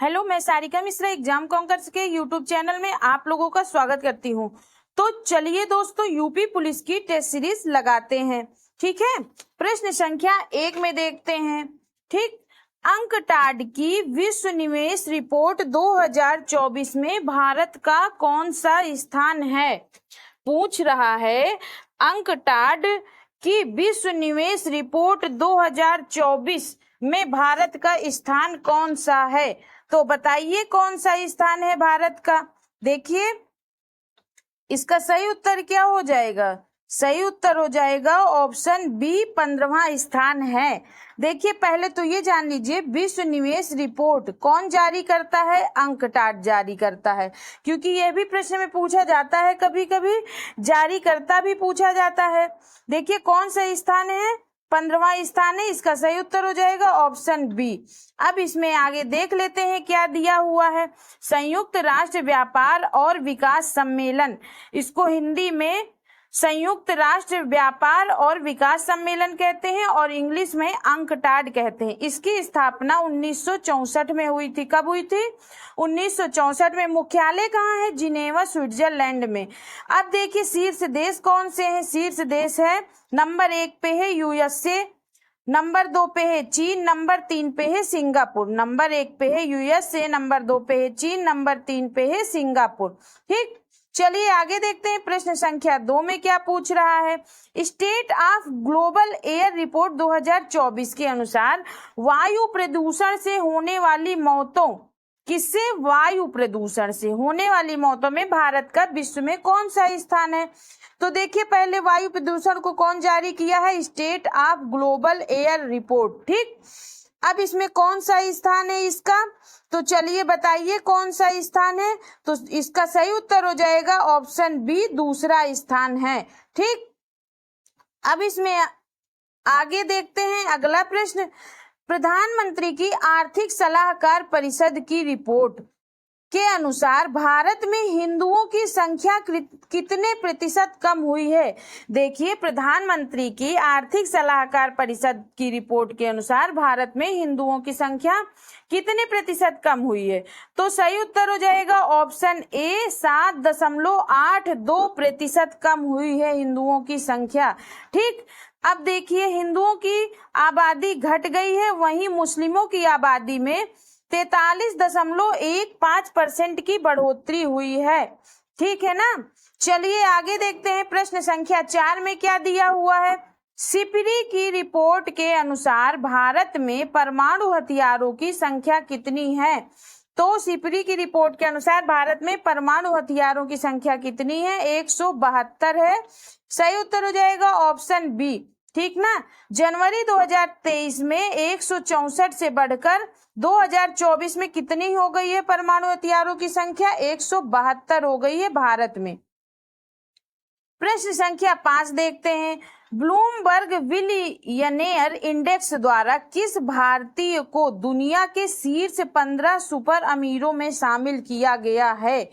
Hello, मैं Sarika Mishra exam conquers के YouTube channel में आप लोगों का स्वागत करती हूँ। तो चलिए दोस्तों, यूपी पुलिस की टेस्ट सीरीज लगाते हैं। ठीक है, प्रश्न संख्या 1 में देखते हैं। ठीक, अंकटाड की विश्व निवेश रिपोर्ट 2024 में भारत का कौन सा स्थान है? पूछ रहा है, अंकटाड की विश्व निवेश रिपोर्ट 2024 में भारत का स्थान कौन सा है? तो बताइए कौन सा स्थान है भारत का। देखिए, इसका सही उत्तर क्या हो जाएगा? सही उत्तर हो जाएगा ऑप्शन बी, 15वां स्थान है। देखिए, पहले तो ये जान लीजिए, विश्व निवेश रिपोर्ट कौन जारी करता है? अंकटाड जारी करता है, क्योंकि यह भी प्रश्न में पूछा जाता है, कभी कभी जारी करता भी पूछा जाता है। देखिए, कौन सा स्थान है? 15वां स्थान है। इसका सही उत्तर हो जाएगा ऑप्शन बी। अब इसमें आगे देख लेते हैं क्या दिया हुआ है। संयुक्त राष्ट्र व्यापार और विकास सम्मेलन, इसको हिंदी में संयुक्त राष्ट्र व्यापार और विकास सम्मेलन कहते हैं और इंग्लिश में अंकटाड कहते हैं। इसकी स्थापना 1964 में हुई थी। कब हुई थी? 1964 में। मुख्यालय कहाँ है? जिनेवा, स्विट्जरलैंड में। अब देखिए, शीर्ष देश कौन से हैं? शीर्ष देश है, नंबर 1 पे है यूएसए, नंबर 2 पे है चीन, नंबर 3 पे है सिंगापुर। नंबर 1 पे है यूएसए, नंबर 2 पे है चीन, नंबर 3 पे है सिंगापुर। ठीक, चलिए आगे देखते हैं। प्रश्न संख्या 2 में क्या पूछ रहा है? State of global air report 2024 के अनुसार वायु प्रदूषण से होने वाली मौतों, किससे? वायु प्रदूषण से होने वाली मौतों में भारत का विश्व में कौन सा स्थान है? तो देखिए, पहले वायु प्रदूषण को कौन जारी किया है? State of global air report. ठीक, अब इसमें कौन सा स्थान है इसका? तो चलिए बताइए कौन सा स्थान है। तो इसका सही उत्तर हो जाएगा ऑप्शन बी, दूसरा स्थान है। ठीक, अब इसमें आगे देखते हैं अगला प्रश्न। प्रधानमंत्री की आर्थिक सलाहकार परिषद की रिपोर्ट के अनुसार भारत में हिंदुओं की संख्या कितने प्रतिशत कम हुई है? देखिए, प्रधानमंत्री की आर्थिक सलाहकार परिषद की रिपोर्ट के अनुसार भारत में हिंदुओं की संख्या कितने प्रतिशत कम हुई है? तो सही उत्तर हो जाएगा ऑप्शन ए, 7.82% कम हुई है हिंदुओं की संख्या। ठीक, अब देखिए, हिंदुओं की आबादी घट गई है, वहीं मुस्लिमों की आबादी में 43.15% की बढ़ोतरी हुई है। ठीक है ना। चलिए आगे देखते हैं। प्रश्न संख्या 4 में क्या दिया हुआ है? सिपरी की रिपोर्ट के अनुसार भारत में परमाणु हथियारों की संख्या कितनी है? तो सिपरी की रिपोर्ट के अनुसार भारत में परमाणु हथियारों की संख्या कितनी है? 172 है। सही उत्तर हो जाएगा ऑप्शन बी। ठीक ना। जनवरी 2023 में 164 से बढ़कर 2024 में कितनी हो गई है परमाणु हथियारों की संख्या? 172 हो गई है भारत में। प्रश्न संख्या 5 देखते हैं। ब्लूमबर्ग बिलियनेयर इंडेक्स द्वारा किस भारतीय को दुनिया के शीर्ष 15 सुपर अमीरों में शामिल किया गया है?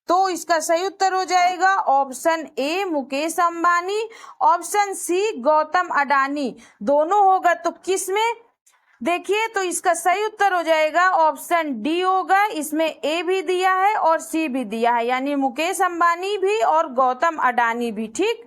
तो इसका सही उत्तर हो जाएगा option A, Mukesh Ambani, option C, Gautam Adani. दोनों होगा तो किस में? देखिए, तो इसका सही उत्तर हो जाएगा ऑप्शन डी होगा। इसमें ए भी दिया है और सी भी दिया है, यानी मुकेश अंबानी भी और गौतम अडानी भी। ठीक,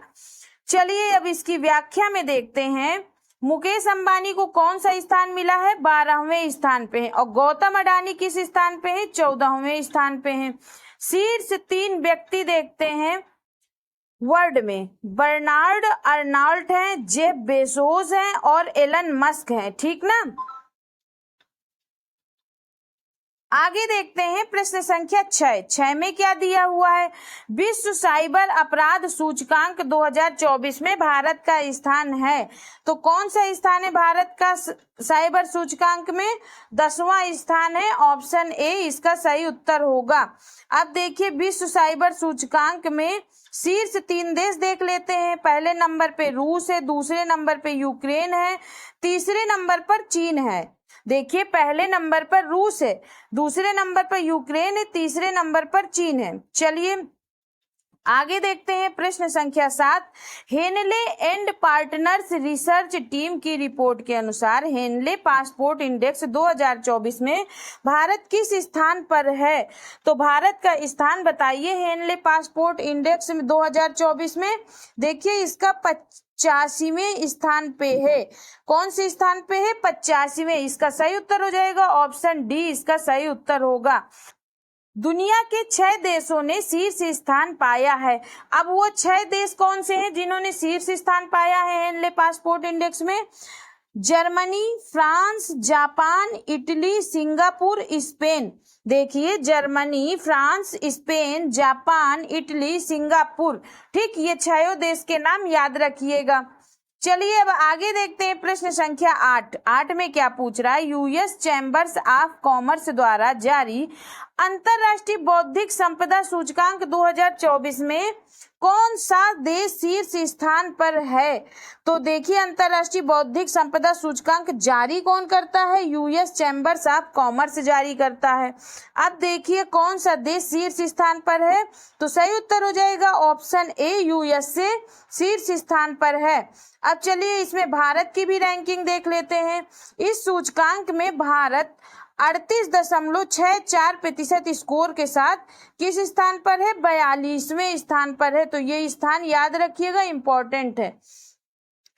चलिए अब इसकी व्याख्या में देखते हैं। मुकेश अंबानी को कौन सा स्थान मिला है? 12वें स्थान पे है। और गौतम अडानी किस स्थान पे है? 14वें स्थान पे है। शीर्ष 3 व्यक्ति देखते हैं वर्ल्ड में। बर्नार्ड अर्नॉल्ट हैं, जेफ बेजोस हैं और एलन मस्क हैं। ठीक ना। आगे देखते हैं प्रश्न संख्या 6 में क्या दिया हुआ है? विश्व साइबर अपराध सूचकांक 2024 में भारत का स्थान है। तो कौन सा स्थान है भारत का साइबर सूचकांक में? 10वां स्थान है, ऑप्शन ए इसका सही उत्तर होगा। अब देखिए, विश्व साइबर सूचकांक में शीर्ष 3 देश देख लेते हैं। पहले नंबर पे रूस है, दूसरे नंबर पे यूक्रेन है, तीसरे नंबर पर चीन है। देखिए, पहले नंबर पर रूस है, दूसरे नंबर पर यूक्रेन है, तीसरे नंबर पर चीन है। चलिए आगे देखते हैं प्रश्न संख्या 7। Henley and partners research team की रिपोर्ट के अनुसार हेनले पासपोर्ट इंडेक्स 2024 में भारत किस स्थान पर है? तो भारत का स्थान बताइए हेनले पासपोर्ट इंडेक्स में 2024 में। देखिए इसका 85वें स्थान पे है। कौन से स्थान पे है? 85वें। इसका सही उत्तर हो जाएगा ऑप्शन डी, इसका सही उत्तर होगा। दुनिया के 6 देशों ने शीर्ष स्थान पाया है। अब वो 6 देश कौन से हैं जिन्होंने शीर्ष स्थान पाया है हेनले पासपोर्ट इंडेक्स में? Germany, France, Japan, Italy, Singapore, Spain. देखिए Germany, France, Spain, Japan, Italy, Singapore. ठीक, ये 6 देश के नाम याद रखिएगा। चलिए अब आगे देखते हैं प्रश्न संख्या 8। 8 में क्या पूछ रहा है? यूएस चैम्बर्स ऑफ कॉमर्स द्वारा जारी अंतरराष्ट्रीय बौद्धिक संपदा सूचकांक 2024 में कौन सा देश शीर्ष स्थान पर है? तो देखिए अंतरराष्ट्रीय बौद्धिक संपदा सूचकांक जारी कौन करता है? यूएस चैम्बर्स ऑफ कॉमर्स जारी करता है। अब देखिए कौन सा देश शीर्ष स्थान पर है? तो सही उत्तर हो जाएगा ऑप्शन ए, यूएस से शीर्ष स्थान पर है। अब चलिए इसमें भारत की भी रैंकिंग देख लेते हैं। इस सूचकांक में भारत 38.64% स्कोर के साथ किस स्थान पर है? 42वें स्थान पर है। तो ये स्थान याद रखिएगा, इंपॉर्टेंट है।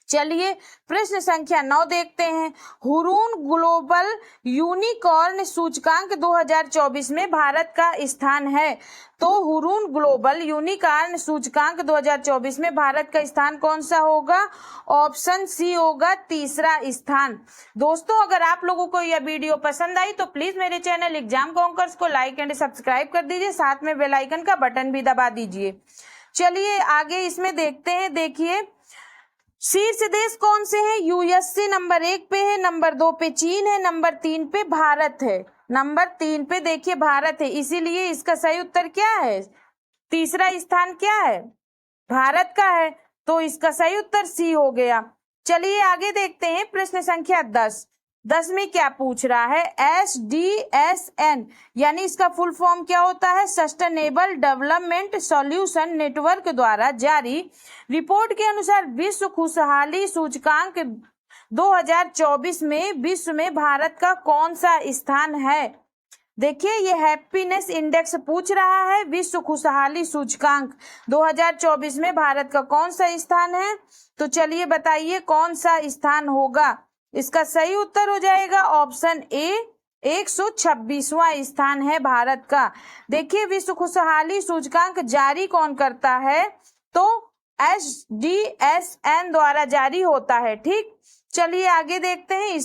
चलिए प्रश्न संख्या 9 देखते हैं। हुरून ग्लोबल यूनिकॉर्न सूचकांक 2024 में भारत का स्थान है। तो हुरून ग्लोबल यूनिकॉर्न सूचकांक 2024 में भारत का स्थान कौन सा होगा? ऑप्शन सी होगा, तीसरा स्थान। दोस्तों अगर आप लोगों को यह वीडियो पसंद आई तो प्लीज मेरे चैनल एग्जाम कॉन्कर्स को लाइक एंड सब्सक्राइब कर दीजिए, साथ में बेल आइकन का बटन भी दबा दीजिए। चलिए आगे इसमें देखते हैं। देखिए शीर्ष देश कौन से हैं? यूएसए नंबर 1 पे है, नंबर 2 पे चीन है, नंबर 3 पे भारत है। नंबर 3 पे देखिए भारत है, इसीलिए इसका सही उत्तर क्या है? तीसरा स्थान क्या है? भारत का है। तो इसका सही उत्तर सी हो गया। चलिए आगे देखते हैं प्रश्न संख्या 10। 10 में क्या पूछ रहा है? SDSN यानी इसका फुल फॉर्म क्या होता है? सस्टेनेबल डेवलपमेंट सॉल्यूशन नेटवर्क द्वारा जारी रिपोर्ट के अनुसार विश्व खुशहाली सूचकांक 2024 में विश्व में भारत का कौन सा स्थान है? देखिए ये हैप्पीनेस इंडेक्स पूछ रहा है। विश्व खुशहाली सूचकांक 2024 में भारत का कौन सा स्थान है? तो चलिए बताइए कौन सा स्थान होगा? इसका सही उत्तर हो जाएगा ऑप्शन ए, 126वां स्थान है भारत का। देखिए विश्व खुशहाली सूचकांक जारी कौन करता है? तो SDSN द्वारा जारी होता है। ठीक, चलिए आगे देखते हैं।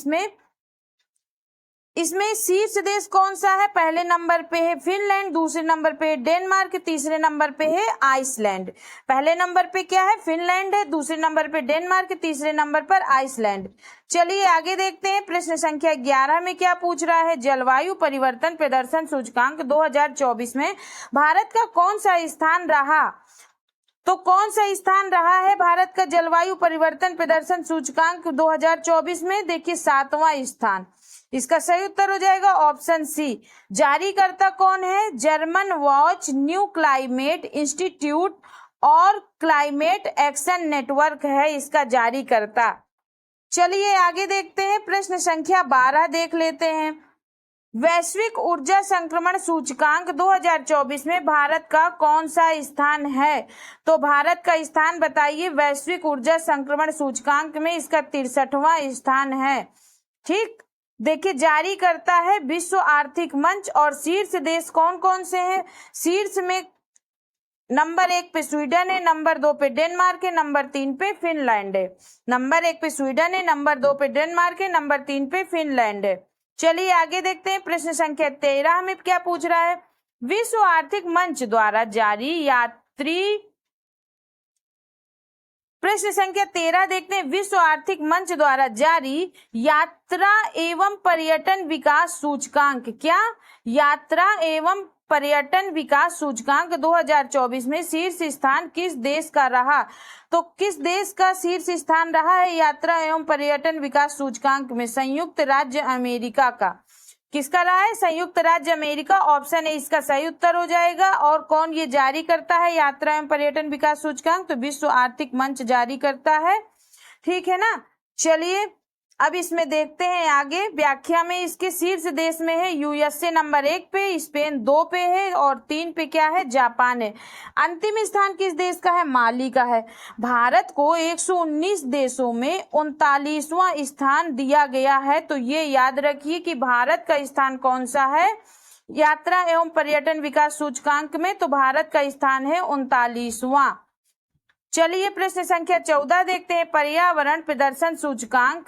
इसमें शीर्ष देश कौन सा है? पहले नंबर पे है फिनलैंड, दूसरे नंबर पे है डेनमार्क, तीसरे नंबर पे है आइसलैंड। पहले नंबर पे क्या है? फिनलैंड है, दूसरे नंबर पे डेनमार्क, तीसरे नंबर पर आइसलैंड। चलिए आगे देखते हैं प्रश्न संख्या 11 में क्या पूछ रहा है? जलवायु परिवर्तन प्रदर्शन सूचकांक 2024 में भारत का कौन सा स्थान रहा? तो कौन सा स्थान रहा है भारत का जलवायु परिवर्तन प्रदर्शन सूचकांक 2024 में? देखिए 7वां स्थान। इसका सही उत्तर हो जाएगा ऑप्शन सी। जारीकर्ता कौन है? German watch, new climate institute और क्लाइमेट एक्शन नेटवर्क है इसका जारीकर्ता। चलिए आगे देखते हैं प्रश्न संख्या 12 देख लेते हैं। वैश्विक ऊर्जा संक्रमण सूचकांक 2024 में भारत का कौन सा स्थान है? तो भारत का स्थान बताइए वैश्विक ऊर्जा संक्रमण सूचकांक में। इसका 63वां स्थान है। ठीक, देखिए जारी करता है विश्व आर्थिक मंच। और शीर्ष देश कौन कौन से हैं? शीर्ष में नंबर 1 पे स्वीडन है, नंबर 2 पे डेनमार्क है, नंबर 3 पे फिनलैंड है। नंबर 1 पे स्वीडन है, नंबर 2 पे डेनमार्क है, नंबर 3 पे फिनलैंड है। चलिए आगे देखते हैं प्रश्न संख्या 13 में क्या पूछ रहा है? विश्व आर्थिक मंच द्वारा जारी प्रश्न संख्या 13 देखते हैं। विश्व आर्थिक मंच द्वारा जारी यात्रा एवं पर्यटन विकास सूचकांक, क्या? यात्रा एवं पर्यटन विकास सूचकांक 2024 में शीर्ष स्थान किस देश का रहा? तो किस देश का शीर्ष स्थान रहा है यात्रा एवं पर्यटन विकास सूचकांक में? संयुक्त राज्य अमेरिका का। किसका रहा है? संयुक्त राज्य अमेरिका। ऑप्शन ए इसका सही उत्तर हो जाएगा। और कौन ये जारी करता है यात्रा एवं पर्यटन विकास सूचकांक? तो विश्व आर्थिक मंच जारी करता है। ठीक है ना। चलिए अब इसमें देखते हैं आगे व्याख्या में। इसके शीर्ष देश में है यूएसए नंबर 1 पे, स्पेन 2 पे है और 3 पे क्या है? जापान है। अंतिम स्थान किस देश का है? माली का है। भारत को 119 देशों में 39वां स्थान दिया गया है। तो ये याद रखिए कि भारत का स्थान कौन सा है यात्रा एवं पर्यटन विकास सूचकांक में? तो भारत का स्थान है 39वां। चलिए प्रश्न संख्या 14 देखते हैं। पर्यावरण प्रदर्शन सूचकांक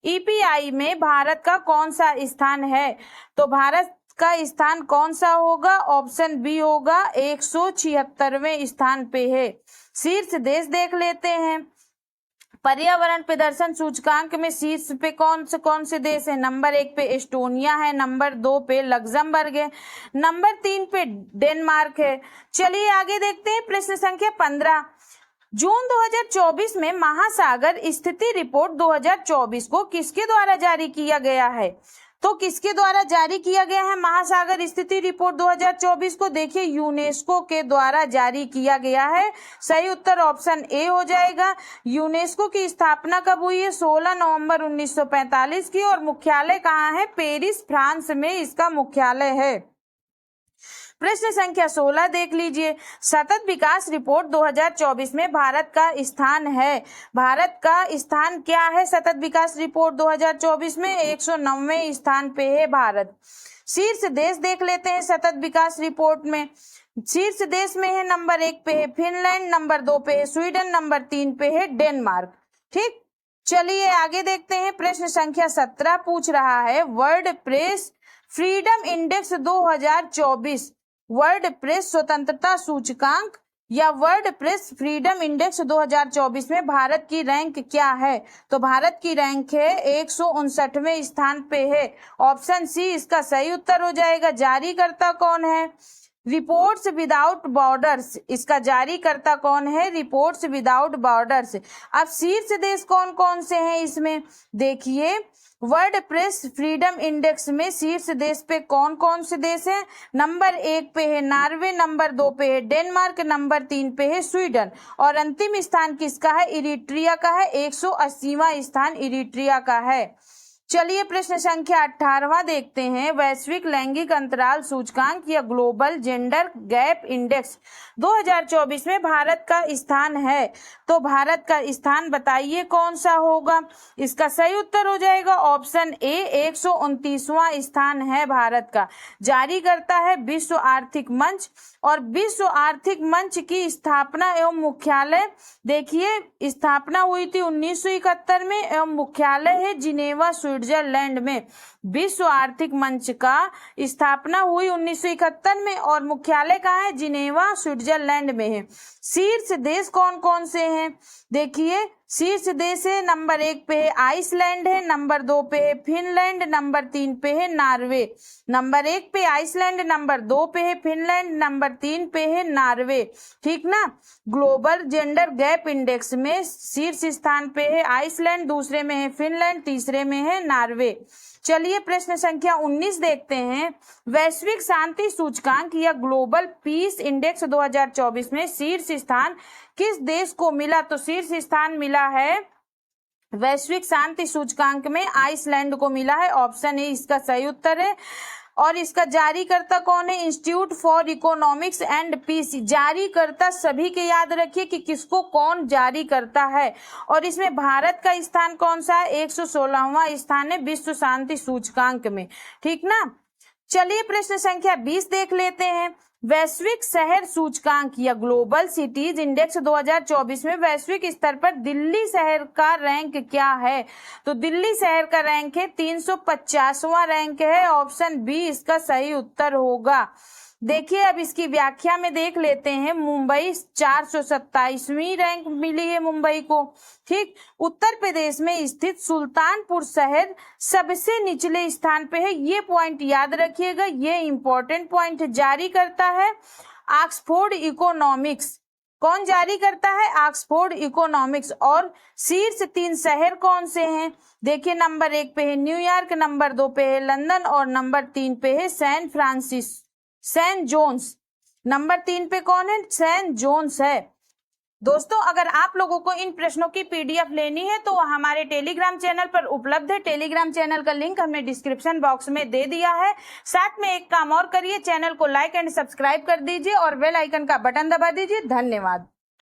ईपीआई में भारत का कौन सा स्थान है? तो भारत का स्थान कौन सा होगा? ऑप्शन बी होगा 176वें स्थान पे है। शीर्ष देश देख लेते हैं। पर्यावरण प्रदर्शन सूचकांक में शीर्ष पे कौन से देश है? नंबर 1 पे एस्टोनिया है, नंबर 2 पे लग्जमबर्ग है, नंबर 3 पे डेनमार्क है। चलिए आगे देखते हैं प्रश्न संख्या 15। जून 2024 में महासागर स्थिति रिपोर्ट 2024 को किसके द्वारा जारी किया गया है? तो किसके द्वारा जारी किया गया है महासागर स्थिति रिपोर्ट 2024 को? देखिए यूनेस्को के द्वारा जारी किया गया है। सही उत्तर ऑप्शन ए हो जाएगा। यूनेस्को की स्थापना कब हुई है? 16 नवंबर 1945 की। और मुख्यालय कहाँ है? पेरिस, फ्रांस में इसका मुख्यालय है। प्रश्न संख्या 16 देख लीजिए। सतत विकास रिपोर्ट 2024 में भारत का स्थान है। भारत का स्थान क्या है सतत विकास रिपोर्ट 2024 में? 109वें स्थान पे है भारत। शीर्ष देश देख लेते हैं सतत विकास रिपोर्ट में। शीर्ष देश में है नंबर 1 पे है फिनलैंड, नंबर 2 पे है स्वीडन, नंबर 3 पे है डेनमार्क। ठीक, चलिए आगे देखते हैं। प्रश्न संख्या 17 पूछ रहा है world press freedom index 2024, world press स्वतंत्रता सूचकांक या वर्ल्ड प्रेस फ्रीडम इंडेक्स 2024 में भारत की रैंक क्या है? तो भारत की रैंक है 159वें स्थान पे है। ऑप्शन सी इसका सही उत्तर हो जाएगा। जारीकर्ता कौन है? Reports without borders. इसका जारीकर्ता कौन है? Reports without borders. अब शीर्ष देश कौन कौन से हैं इसमें देखिए। वर्ल्ड प्रेस फ्रीडम इंडेक्स में शीर्ष देश पे कौन कौन से देश हैं? नंबर 1 पे है नॉर्वे, नंबर 2 पे है डेनमार्क, नंबर 3 पे है स्वीडन और अंतिम स्थान किसका है? इरिट्रिया का है। 180वां स्थान इरिट्रिया का है। चलिए प्रश्न संख्या 18वां देखते हैं। वैश्विक लैंगिक अंतराल सूचकांक या ग्लोबल जेंडर गैप इंडेक्स 2024 में भारत का स्थान है। तो भारत का स्थान बताइए कौन सा होगा? इसका सही उत्तर हो जाएगा ऑप्शन ए 129वां स्थान है भारत का। जारी करता है विश्व आर्थिक मंच और विश्व आर्थिक मंच की स्थापना एवं मुख्यालय देखिए स्थापना हुई थी 1971 में एवं मुख्यालय है जिनेवा स्विट्जरलैंड में। विश्व आर्थिक मंच का स्थापना हुई 1971 में और मुख्यालय कहाँ है? जिनेवा स्विट्जरलैंड में है। शीर्ष देश कौन कौन से हैं देखिए। शीर्ष देश है नंबर 1 पे है आइसलैंड है, नंबर 2 पे है फिनलैंड, नंबर 3 पे है नॉर्वे। नंबर 1 पे आइसलैंड, नंबर 2 पे है फिनलैंड, नंबर 3 पे है नॉर्वे। ठीक ना। ग्लोबल जेंडर गैप इंडेक्स में शीर्ष स्थान पे है आइसलैंड, दूसरे में है फिनलैंड, तीसरे में है नॉर्वे। चलिए प्रश्न संख्या 19 देखते हैं। वैश्विक शांति सूचकांक या ग्लोबल पीस इंडेक्स 2024 में शीर्ष स्थान किस देश को मिला? तो शीर्ष स्थान मिला है वैश्विक शांति सूचकांक में आइसलैंड को मिला है। ऑप्शन ए इसका सही उत्तर है। और इसका जारीकर्ता कौन है? Institute for economics and peace. जारीकर्ता सभी के याद रखिए कि किसको कौन जारी करता है। और इसमें भारत का स्थान कौन सा है? 116वां स्थान है विश्व शांति सूचकांक में। ठीक ना। चलिए प्रश्न संख्या 20 देख लेते हैं। वैश्विक शहर सूचकांक या ग्लोबल सिटीज इंडेक्स 2024 में वैश्विक स्तर पर दिल्ली शहर का रैंक क्या है? तो दिल्ली शहर का रैंक है 350वां रैंक है। ऑप्शन बी इसका सही उत्तर होगा। देखिए अब इसकी व्याख्या में देख लेते हैं। मुंबई 427वीं रैंक मिली है मुंबई को। ठीक। उत्तर प्रदेश में स्थित सुल्तानपुर शहर सबसे निचले स्थान पे है। ये पॉइंट याद रखिएगा, ये इंपॉर्टेंट पॉइंट जारी करता है ऑक्सफोर्ड इकोनॉमिक्स। कौन जारी करता है? Oxford economics. और शीर्ष 3 शहर कौन से हैं? देखिए, नंबर 1 पे है न्यूयॉर्क, नंबर 2 पे है लंदन और नंबर 3 पे है सेंट जोन्स। नंबर 3 पे कौन है? सेंट जोन्स है। दोस्तों, अगर आप लोगों को इन प्रश्नों की पीडीएफ लेनी है तो हमारे टेलीग्राम चैनल पर उपलब्ध है। टेलीग्राम चैनल का लिंक हमने डिस्क्रिप्शन बॉक्स में दे दिया है। साथ में एक काम और करिए, चैनल को लाइक एंड सब्सक्राइब कर दीजिए और बेल आइकन का बटन दबा दीजिए। धन्यवाद।